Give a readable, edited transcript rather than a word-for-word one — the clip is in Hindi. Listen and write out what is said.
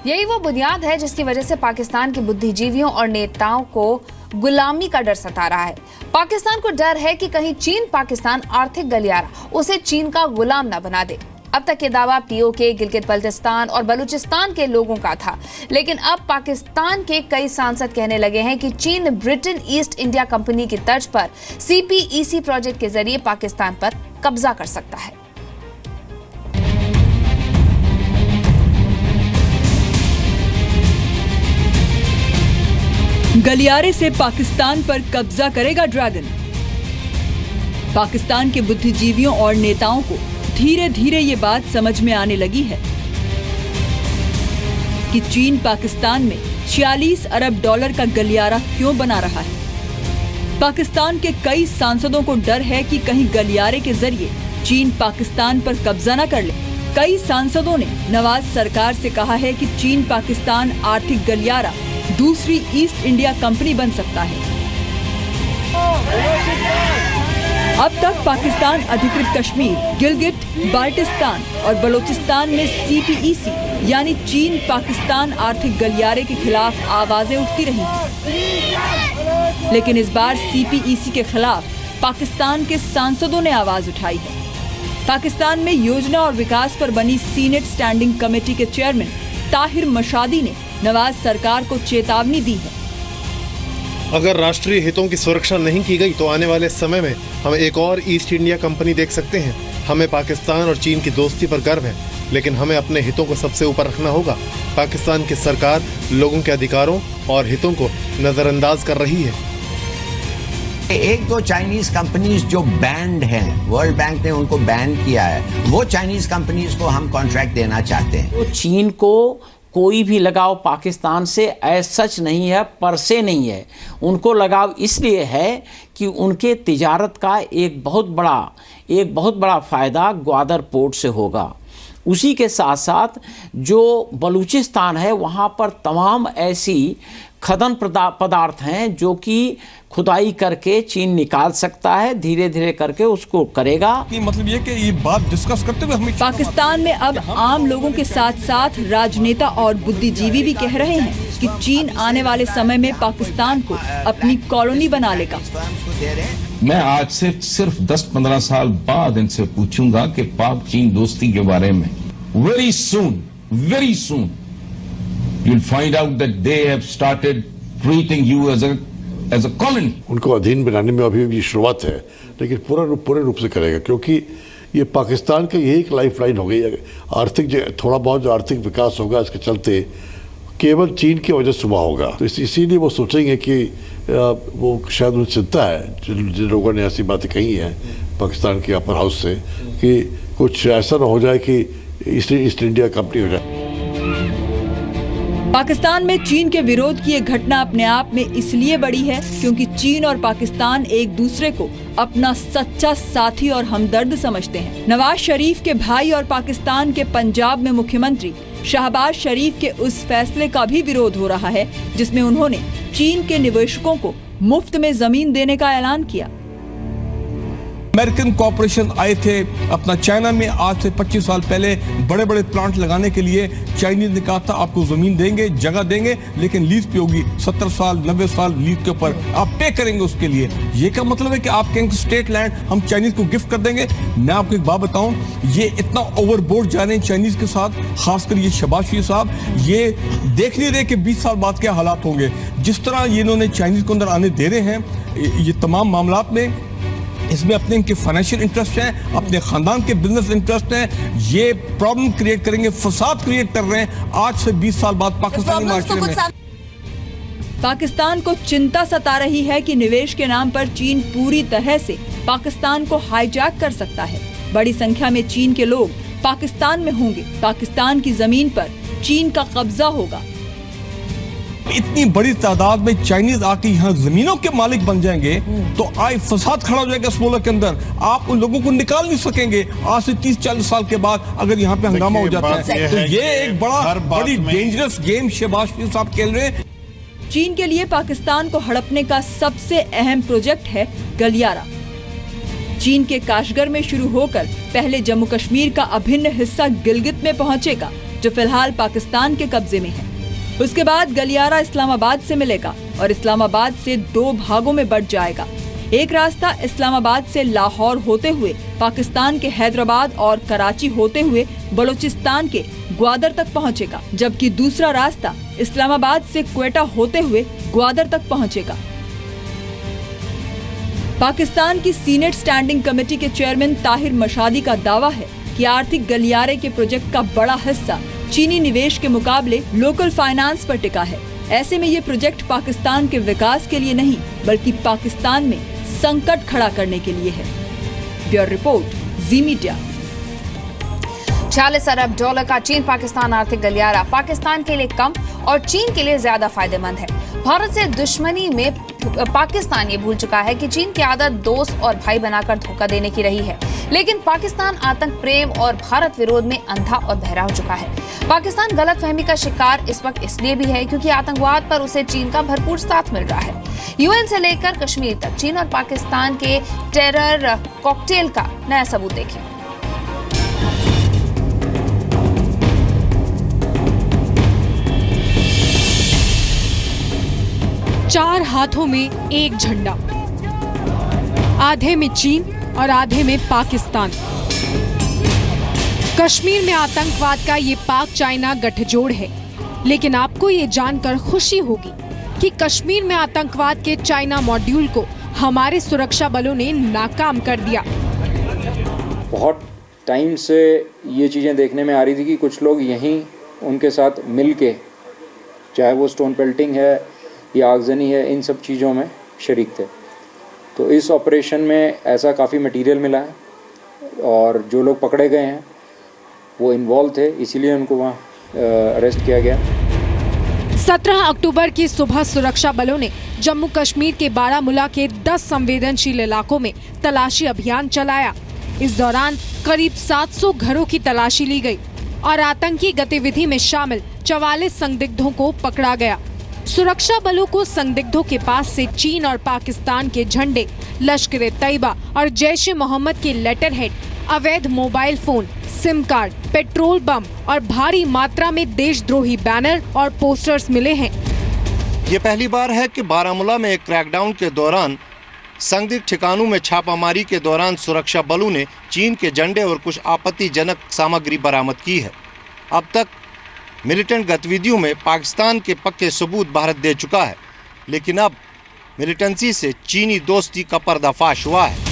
यही वो बुनियाद है जिसकी वजह से पाकिस्तान के बुद्धिजीवियों और नेताओं को गुलामी का डर सता रहा है। पाकिस्तान को डर है कि कहीं चीन पाकिस्तान आर्थिक गलियारा उसे चीन का गुलाम ना बना दे। अब तक ये दावा पीओके, गिलगित बल्टिस्तान और बलूचिस्तान के लोगों का था, लेकिन अब पाकिस्तान के कई सांसद कहने लगे हैं कि चीन ब्रिटेन ईस्ट इंडिया कंपनी की तर्ज पर CPEC प्रोजेक्ट के जरिए पाकिस्तान पर कब्जा कर सकता है। गलियारे से पाकिस्तान पर कब्जा करेगा ड्रैगन। पाकिस्तान के बुद्धिजीवियों और नेताओं को धीरे धीरे ये बात समझ में आने लगी है कि चीन पाकिस्तान में 46 अरब डॉलर का गलियारा क्यों बना रहा है। पाकिस्तान के कई सांसदों को डर है कि कहीं गलियारे के जरिए चीन पाकिस्तान पर कब्जा न कर ले। कई सांसदों ने नवाज सरकार से कहा है कि चीन पाकिस्तान आर्थिक गलियारा दूसरी ईस्ट इंडिया कंपनी बन सकता है। अब तक पाकिस्तान अधिकृत कश्मीर, गिलगित, बाल्टिस्तान और बलूचिस्तान में CPEC यानी चीन पाकिस्तान आर्थिक गलियारे के खिलाफ आवाजें उठती रही, लेकिन इस बार CPEC के खिलाफ पाकिस्तान के सांसदों ने आवाज उठाई है। पाकिस्तान में योजना और विकास पर बनी सीनेट स्टैंडिंग कमेटी के चेयरमैन ताहिर मशादी ने नवाज सरकार को चेतावनी दी है। अगर राष्ट्रीय हितों की सुरक्षा नहीं की गई तो आने वाले समय में हम एक और ईस्ट इंडिया कंपनी देख सकते हैं। हमें पाकिस्तान और चीन की दोस्ती पर गर्व है, लेकिन हमें अपने हितों को सबसे ऊपर रखना होगा। पाकिस्तान की सरकार लोगों के अधिकारों और हितों को नजरअंदाज कर रही है। एक दो चाइनीज कंपनीज जो बैंड हैं, वर्ल्ड बैंक ने उनको बैन किया है, वो चाइनीज कंपनीज को हम कॉन्ट्रैक्ट देना चाहते हैं। तो चीन को कोई भी लगाव पाकिस्तान से एज सच नहीं है, पर से नहीं है। उनको लगाव इसलिए है कि उनके तिजारत का एक बहुत बड़ा फ़ायदा ग्वादर पोर्ट से होगा। उसी के साथ साथ जो बलूचिस्तान है वहाँ पर तमाम ऐसी खनन पदार्थ हैं जो कि खुदाई करके चीन निकाल सकता है, धीरे धीरे करके उसको करेगा। मतलब ये कि ये बात डिस्कस करते हुए हमें पाकिस्तान में अब आम लोगों के साथ साथ राजनेता और बुद्धिजीवी भी कह रहे हैं कि चीन आने वाले समय में पाकिस्तान को अपनी कॉलोनी बना लेगा। मैं आज से सिर्फ 10-15 साल बाद इनसे पूछूंगा कि पाक चीन दोस्ती के बारे में। Very soon you'll find out that they have started treating you as a colony. उनको अधीन बनाने में अभी भी शुरुआत है, लेकिन पूरे रूप से करेगा, क्योंकि ये पाकिस्तान का यही एक लाइफ लाइन हो गई है। आर्थिक थोड़ा बहुत जो आर्थिक विकास होगा इसके चलते केवल चीन की वजह से हुआ होगा। तो इसीलिए वो सोचेंगे कि वो शायद उन्हें चिंता है, जिन लोगों ने ऐसी बातें कही हैं पाकिस्तान के अपर हाउस से, कि कुछ ऐसा ना हो जाए कि ईस्ट इंडिया कंपनी हो जाए। पाकिस्तान में चीन के विरोध की ये घटना अपने आप में इसलिए बड़ी है क्योंकि चीन और पाकिस्तान एक दूसरे को अपना सच्चा साथी और हमदर्द समझते हैं। नवाज शरीफ के भाई और पाकिस्तान के पंजाब में मुख्यमंत्री शहबाज शरीफ के उस फैसले का भी विरोध हो रहा है जिसमें उन्होंने चीन के निवेशकों को मुफ्त में जमीन देने का ऐलान किया। अमेरिकन कॉर्पोरेशन आए थे अपना चाइना में आज से 25 साल पहले बड़े बड़े प्लांट लगाने के लिए। चाइनीज ने कहा था आपको जमीन देंगे, जगह देंगे, लेकिन लीज पे होगी, 70 साल 90 साल लीज के ऊपर आप पे करेंगे उसके लिए। ये क्या मतलब है कि आप कहेंगे स्टेट लैंड हम चाइनीज को गिफ्ट कर देंगे? मैं आपको एक बात बताऊं, ये इतना ओवरबोर्ड जा रहे हैं चाइनीज के साथ, खासकर ये शहबाज शरीफ साहब, ये देख नहीं रहे कि 20 साल बाद क्या हालात होंगे। जिस तरह ये इन्होंने चाइनीज को अंदर आने दे रहे हैं, ये तमाम मामलात में इसमें अपने इनके फाइनेंशियल इंटरेस्ट हैं, अपने खानदान के बिजनेस इंटरेस्ट हैं। ये प्रॉब्लम क्रिएट करेंगे, फसाद क्रिएट कर रहे हैं आज से 20 साल बाद पाकिस्तानी माशरे में। पाकिस्तान को चिंता सता रही है कि निवेश के नाम पर चीन पूरी तरह से पाकिस्तान को हाईजैक कर सकता है। बड़ी संख्या में चीन के लोग पाकिस्तान में होंगे, पाकिस्तान की जमीन पर चीन का कब्जा होगा। इतनी बड़ी तादाद में चाइनीज आके यहाँ जमीनों के मालिक बन जाएंगे तो आए फसाद खड़ा हो जाएगा इस मुल्क के अंदर। आप उन लोगों को निकाल नहीं सकेंगे आज से 30-40 साल के बाद अगर यहाँ पे हंगामा हो जाता है। तो ये एक बड़ी डेंजरस गेम शहबाज शरीफ साहब खेल रहे हैं। चीन के लिए पाकिस्तान को हड़पने का सबसे अहम प्रोजेक्ट है गलियारा। चीन के काशगर में शुरू होकर पहले जम्मू कश्मीर का अभिन्न हिस्सा गिलगित में पहुंचेगा, जो फिलहाल पाकिस्तान के कब्जे में है। उसके बाद गलियारा इस्लामाबाद से मिलेगा और इस्लामाबाद से 2 भागों में बंट जाएगा। एक रास्ता इस्लामाबाद से लाहौर होते हुए पाकिस्तान के हैदराबाद और कराची होते हुए बलूचिस्तान के ग्वादर तक पहुंचेगा, जबकि दूसरा रास्ता इस्लामाबाद से क्वेटा होते हुए ग्वादर तक पहुंचेगा। पाकिस्तान की सीनेट स्टैंडिंग कमेटी के चेयरमैन ताहिर मशादी का दावा है कि आर्थिक गलियारे के प्रोजेक्ट का बड़ा हिस्सा चीनी निवेश के मुकाबले लोकल फाइनेंस पर टिका है। ऐसे में ये प्रोजेक्ट पाकिस्तान के विकास के लिए नहीं बल्कि पाकिस्तान में संकट खड़ा करने के लिए है। ब्यूरो रिपोर्ट, जी मीडिया। $46 अरब का चीन पाकिस्तान आर्थिक गलियारा पाकिस्तान के लिए कम और चीन के लिए ज्यादा फायदेमंद है। भारत से दुश्मनी में पाकिस्तान ये भूल चुका है कि चीन की आदत दोस्त और भाई बनाकर धोखा देने की रही है, लेकिन पाकिस्तान आतंक प्रेम और भारत विरोध में अंधा और बहरा हो चुका है। पाकिस्तान गलतफहमी का शिकार इस वक्त इसलिए भी है क्योंकि आतंकवाद पर उसे चीन का भरपूर साथ मिल रहा है। यूएन से लेकर कश्मीर तक चीन और पाकिस्तान के टेरर कॉकटेल का नया सबूत देखें। चार हाथों में एक झंडा, आधे में चीन और आधे में पाकिस्तान। कश्मीर में आतंकवाद का ये पाक चाइना गठजोड़ है, लेकिन आपको ये जानकर खुशी होगी कि कश्मीर में आतंकवाद के चाइना मॉड्यूल को हमारे सुरक्षा बलों ने नाकाम कर दिया। बहुत टाइम से ये चीज़ें देखने में आ रही थी कि कुछ लोग यहीं उनके साथ मिल के, चाहे वो स्टोन पेल्टिंग है या आगजनी है, इन सब चीज़ों में शरीक थे। तो इस ऑपरेशन में ऐसा काफ़ी मटेरियल मिला है और जो लोग पकड़े गए हैं वो इन्वॉल्व थे, इसीलिए उनको वहाँ अरेस्ट किया गया। 17 अक्टूबर की सुबह सुरक्षा बलों ने जम्मू कश्मीर के बारामूला के 10 संवेदनशील इलाकों में तलाशी अभियान चलाया। इस दौरान करीब 700 घरों की तलाशी ली गई और आतंकी गतिविधि में शामिल 44 संदिग्धों को पकड़ा गया। सुरक्षा बलों को संदिग्धों के पास से चीन और पाकिस्तान के झंडे, लश्कर-ए-तैयबा और जैश-ए-मोहम्मद के लेटर हेड, अवैध mobile phone, SIM card, petrol bomb और भारी मात्रा में देशद्रोही बैनर और पोस्टर्स मिले हैं। ये पहली बार है कि बारामूला में एक क्रैकडाउन के दौरान संदिग्ध ठिकानों में छापामारी के दौरान सुरक्षा बलों ने चीन के झंडे और कुछ आपत्तिजनक सामग्री बरामद की है। अब तक मिलिटेंट गतिविधियों में पाकिस्तान के पक्के सबूत भारत दे चुका है, लेकिन अब मिलिटेंसी से चीनी दोस्ती का पर्दाफाश हुआ है।